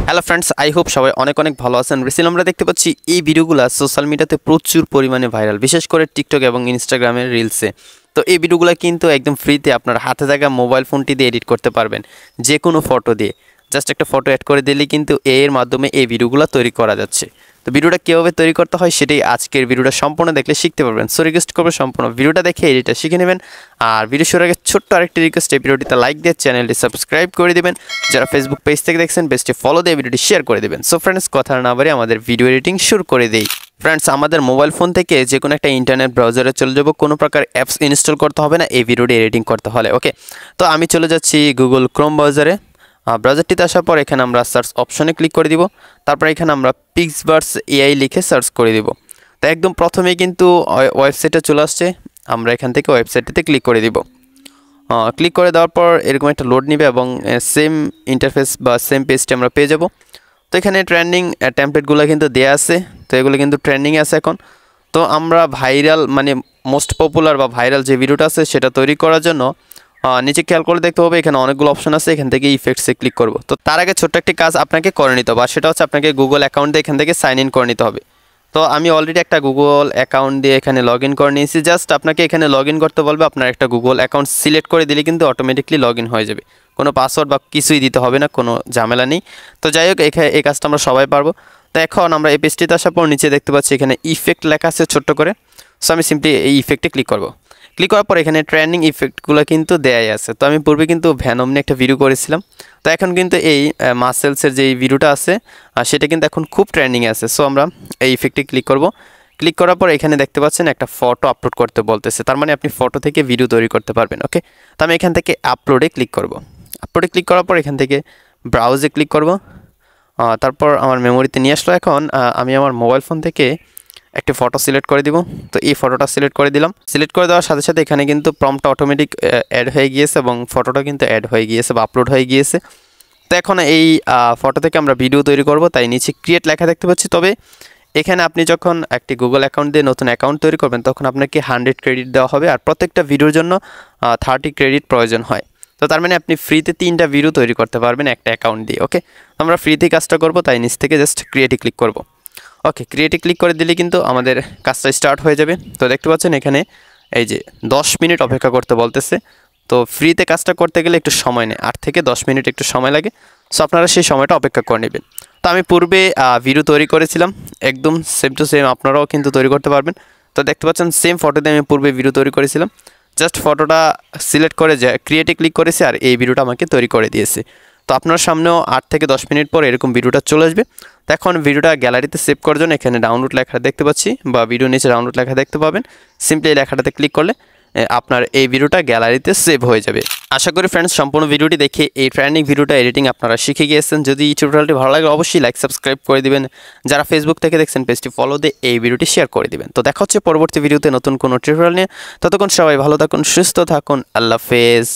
Hello friends, I hope সবাই অনেক অনেক ভালো আছেন। রিসেন্টলি আমরা দেখতে পাচ্ছি এই ভিডিওগুলো সোশ্যাল মিডিয়াতে প্রচুর পরিমাণে ভাইরাল, বিশেষ করে টিকটক এবং ইনস্টাগ্রামের রিলসে। তো এই ভিডিওগুলো কিন্তু একদম ফ্রিতে আপনার হাতে থাকা মোবাইল ফোনটি দিয়ে এডিট করতে পারবেন, যে কোনো ফটো দিয়ে। জাস্ট একটা ফটো অ্যাড করে দিলেই কিন্তু এর মাধ্যমে এই ভিডিওগুলো তৈরি করা যাচ্ছে। তো ভিডিওটা কীভাবে তৈরি করতে হয় সেটাই আজকের ভিডিওটা সম্পূর্ণ দেখলে শিখতে পারবেন। সো রিকোয়েস্ট করবো সম্পূর্ণ ভিডিওটা দেখে এডিটটা শিখে নেবেন। আর ভিডিও শুরুর আগে ছোট্ট আরেকটি রিকোয়েস্ট, এই ভিডিওটিতে লাইক দিয়ে চ্যানেলটি সাবস্ক্রাইব করে দেবেন। যারা ফেসবুক পেজ থেকে দেখছেন পেজটি ফলো দিয়ে ভিডিওটি শেয়ার করে দেবেন। সো ফ্রেন্ডস, কথা না বাড়িয়ে আমাদের ভিডিও এডিটিং শুরু করে দেই। ফ্রেন্ডস, আমাদের মোবাইল ফোন থেকে যে কোনো একটা ইন্টারনেট ব্রাউজারে চলে যাব, কোনো প্রকার অ্যাপস ইনস্টল করতে হবে না এই ভিডিওটি এডিটিং করতে হলে। ওকে, তো আমি চলে যাচ্ছি গুগল ক্রোম ব্রাউজারে। ব্রাউজারটিতে আসার পর এখানে আমরা সার্চ অপশনে ক্লিক করে দিব। তারপর এখানে আমরা পিক্সভার্স এআই লিখে সার্চ করে দিব। তো একদম প্রথমেই কিন্তু ওয়েবসাইটে চলে আসছে, আমরা এখান থেকে ওয়েবসাইটটিতে ক্লিক করে দিব। ক্লিক করে দেওয়ার পর এরকম একটা লোড নেবে এবং সেম ইন্টারফেস বা সেম পেজটি আমরা পেয়ে যাব। তো এখানে ট্রেন্ডিং টেমপ্লেটগুলো কিন্তু দেওয়া আছে, তো এগুলো কিন্তু ট্রেন্ডিংয়ে আছে এখন। তো আমরা ভাইরাল মানে মোস্ট পপুলার বা ভাইরাল যে ভিডিওটা আছে সেটা তৈরি করার জন্য নিচে খেয়াল করে দেখতে হবে, এখানে অনেকগুলো অপশন আছে, এখান থেকে ইফেক্টসে ক্লিক করব। তো তার আগে ছোট্ট একটি কাজ আপনাকে করে নিতে হবে, আর সেটা হচ্ছে আপনাকে গুগল অ্যাকাউন্ট দিয়ে এখান থেকে সাইন ইন করে নিতে হবে। তো আমি অলরেডি একটা গুগল অ্যাকাউন্ট দিয়ে এখানে লগ ইন করে নিয়েছি। জাস্ট আপনাকে এখানে লগ ইন করতে বলবে, আপনার একটা গুগল অ্যাকাউন্ট সিলেক্ট করে দিলে কিন্তু অটোমেটিকলি লগ ইন হয়ে যাবে, কোনো পাসওয়ার্ড বা কিছুই দিতে হবে না, কোনো ঝামেলা নেই। তো যাই হোক, এই কাজটা আমরা সবাই পারবো। তো এখন আমরা এই পেজটিতে আসার পর নিচে দেখতে পাচ্ছি এখানে ইফেক্ট লেখা আছে ছোট্ট করে। সো আমি সিম্পলি এই ইফেক্টে ক্লিক করব। ক্লিক করার পর এখানে ট্রেন্ডিং ইফেক্টগুলো কিন্তু দেয়াই আছে। তো আমি পূর্বে কিন্তু ভ্যানম নিয়ে একটা ভিডিও করেছিলাম, তো এখন কিন্তু এই মাসেলসের যে ভিডিওটা আছে সেটা কিন্তু এখন খুব ট্রেন্ডিংয়ে আছে। সো আমরা এই ইফেক্টে ক্লিক করব। ক্লিক করার পর এখানে দেখতে পাচ্ছেন একটা ফটো আপলোড করতে বলতেছে, তার মানে আপনি ফটো থেকে ভিডিও তৈরি করতে পারবেন। ওকে, তো আমি এখান থেকে আপলোডে ক্লিক করব। আপলোডে ক্লিক করার পর এখান থেকে ব্রাউজে ক্লিক করব। তারপর আমার মেমোরিতে নিয়ে আসলো। এখন আমি আমার মোবাইল ফোন থেকে একটি ফটো সিলেক্ট করে দিব। তো এই ফটোটা সিলেক্ট করে দিলাম। সিলেক্ট করে দেওয়ার সাথে সাথে এখানে কিন্তু প্রম্পটটা অটোমেটিক অ্যাড হয়ে গিয়েছে এবং ফটোটা কিন্তু অ্যাড হয়ে গিয়েছে বা আপলোড হয়ে গিয়েছে। তো এখন এই ফটো থেকে আমরা ভিডিও তৈরি করব, তাই নিচে ক্রিয়েট লেখা দেখতে পাচ্ছি। তবে এখানে আপনি যখন একটি গুগল অ্যাকাউন্ট দিয়ে নতুন অ্যাকাউন্ট তৈরি করবেন তখন আপনাকে 100 ক্রেডিট দেওয়া হবে, আর প্রত্যেকটা ভিডিওর জন্য 30 ক্রেডিট প্রয়োজন হয়। তো তার মানে আপনি ফ্রিতে 3টা ভিডিও তৈরি করতে পারবেন একটা অ্যাকাউন্ট দিয়ে। ওকে, আমরা ফ্রিতে কাজটা করব, তাই নিচ থেকে জাস্ট ক্রিয়েটে ক্লিক করব। ওকে, ক্রিয়েটে ক্লিক করে দিলে কিন্তু আমাদের কাজটা স্টার্ট হয়ে যাবে। তো দেখতে পাচ্ছেন এখানে এই যে 10 মিনিট অপেক্ষা করতে বলতেছে। তো ফ্রিতে কাজটা করতে গেলে একটু সময় নেয়, 8 থেকে 10 মিনিট একটু সময় লাগে। সো আপনারা সেই সময়টা অপেক্ষা করে নেবেন। তো আমি পূর্বে ভিডিও তৈরি করেছিলাম, একদম সেম টু সেম আপনারাও কিন্তু তৈরি করতে পারবেন। তো দেখতে পাচ্ছেন সেম ফটো দিয়ে আমি পূর্বে ভিডিও তৈরি করেছিলাম। জাস্ট ফটোটা সিলেক্ট করে ক্রিয়েটে ক্লিক করেছি আর এই ভিডিওটা আমাকে তৈরি করে দিয়েছে। তো আপনার সামনেও 8 থেকে 10 মিনিট পর এরকম ভিডিওটা চলে আসবে। তো এখন ভিডিওটা গ্যালারিতে সেভ করার জন্য এখানে ডাউনলোড লেখাটা দেখতে পাচ্ছি বা ভিডিও নিচে ডাউনলোড লেখা দেখতে পাবেন। সিম্পলি এই লেখাটাতে ক্লিক করলে আপনার এই ভিডিওটা গ্যালারিতে সেভ হয়ে যাবে। আশা করি ফ্রেন্ডস সম্পূর্ণ ভিডিওটি দেখে এই ট্রেন্ডিং ভিডিওটা এডিটিং আপনারা শিখে গিয়েছেন। যদি এই টিউটোরিয়ালটি ভালো লাগে অবশ্যই লাইক সাবস্ক্রাইব করে দিবেন। যারা ফেসবুক থেকে দেখছেন পেজটি ফলো দিয়ে এই ভিডিওটি শেয়ার করে দিবেন। তো দেখা হচ্ছে পরবর্তী ভিডিওতে নতুন কোনো টিউটোরিয়াল নিয়ে। ততক্ষণ সবাই ভালো থাকুন, সুস্থ থাকুন, আল্লাহ হাফেজ।